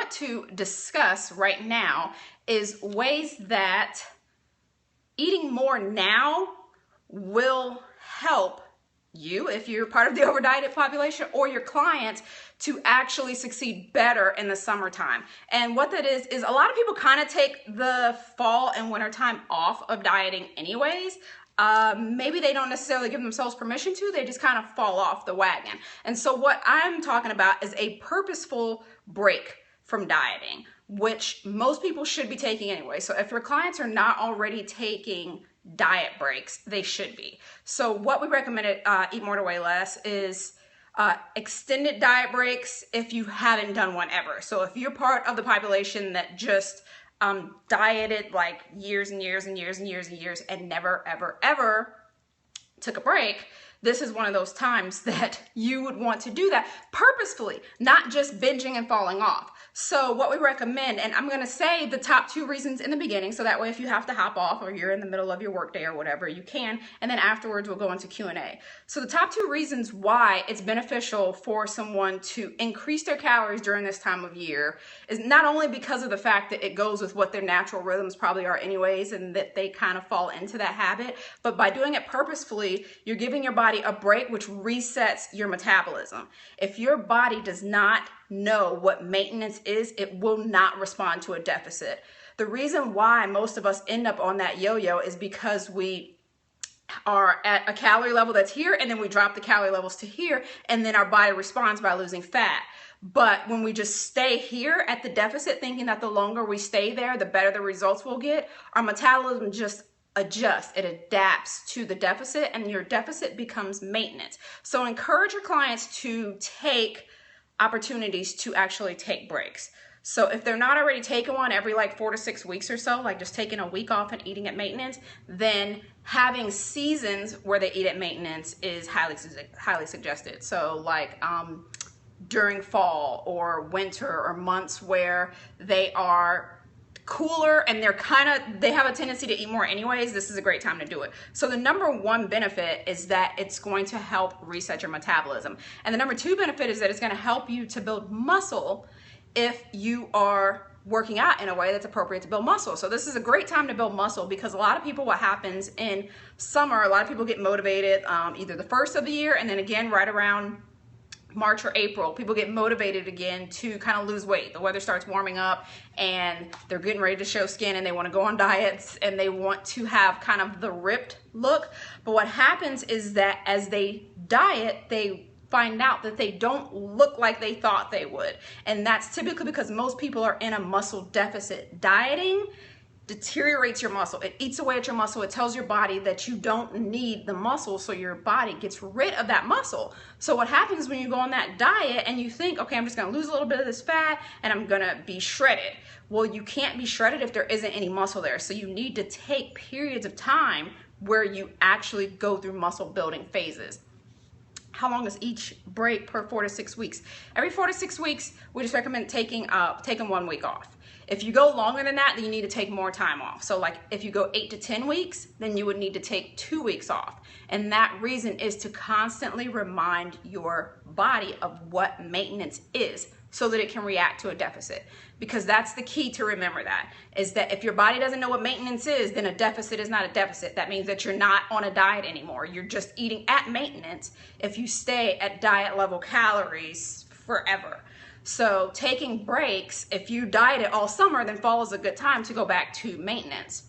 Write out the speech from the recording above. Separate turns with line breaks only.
want to discuss right now is ways that eating more now will help you, if you're part of the over-dieted population, or your clients to actually succeed better in the summertime. And what that is a lot of people kind of take the fall and winter time off of dieting anyways. Maybe they don't necessarily give themselves permission to, they just kind of fall off the wagon. And so what I'm talking about is a purposeful break from dieting, which most people should be taking anyway. So if your clients are not already taking diet breaks, they should be. So what we recommend at Eat More to Weigh Less is extended diet breaks if you haven't done one ever. So if you're part of the population that just dieted like years and years and years and years and years and never ever ever took a break, this is one of those times that you would want to do that purposefully, not just binging and falling off. So what we recommend, and I'm going to say the top 2 reasons in the beginning, so that way if you have to hop off or you're in the middle of your workday or whatever, you can, and then afterwards we'll go into Q&A. So the top 2 reasons why it's beneficial for someone to increase their calories during this time of year is not only because of the fact that it goes with what their natural rhythms probably are anyways, and that they kind of fall into that habit, but by doing it purposefully, you're giving your body a break, which resets your metabolism. If your body does not know what maintenance is, it will not respond to a deficit. The reason why most of us end up on that yo-yo is because we are at a calorie level that's here, and then we drop the calorie levels to here, and then our body responds by losing fat. But when we just stay here at the deficit, thinking that the longer we stay there, the better the results we'll get, our metabolism just adjusts, it adapts to the deficit, and your deficit becomes maintenance. So encourage your clients to take opportunities to actually take breaks. So if they're not already taking one every like 4 to 6 weeks or so, like just taking a week off and eating at maintenance, then having seasons where they eat at maintenance is highly suggested. So like during fall or winter, or months where they are cooler and they have a tendency to eat more anyways, this is a great time to do it. So the number 1 benefit is that it's going to help reset your metabolism. And the number 2 benefit is that it's going to help you to build muscle if you are working out in a way that's appropriate to build muscle. So this is a great time to build muscle, because a lot of people, what happens in summer, a lot of people get motivated either the first of the year, and then again right around March or April, people get motivated again to kind of lose weight. The weather starts warming up and they're getting ready to show skin, and they want to go on diets, and they want to have kind of the ripped look. But what happens is that as they diet, they find out that they don't look like they thought they would. And that's typically because most people are in a muscle deficit. Dieting deteriorates your muscle. It eats away at your muscle. It tells your body that you don't need the muscle, so your body gets rid of that muscle. So what happens when you go on that diet and you think, okay, I'm just going to lose a little bit of this fat and I'm going to be shredded. Well, you can't be shredded if there isn't any muscle there. So you need to take periods of time where you actually go through muscle building phases. How long is each break per 4 to 6 weeks? Every 4 to 6 weeks, we just recommend taking 1 week off. If you go longer than that, then you need to take more time off. So like if you go 8 to 10 weeks, then you would need to take 2 weeks off. And that reason is to constantly remind your body of what maintenance is, so that it can react to a deficit. Because that's the key to remember, that is that if your body doesn't know what maintenance is, then a deficit is not a deficit. That means that you're not on a diet anymore. You're just eating at maintenance if you stay at diet level calories forever. So taking breaks, if you dieted all summer, then fall is a good time to go back to maintenance.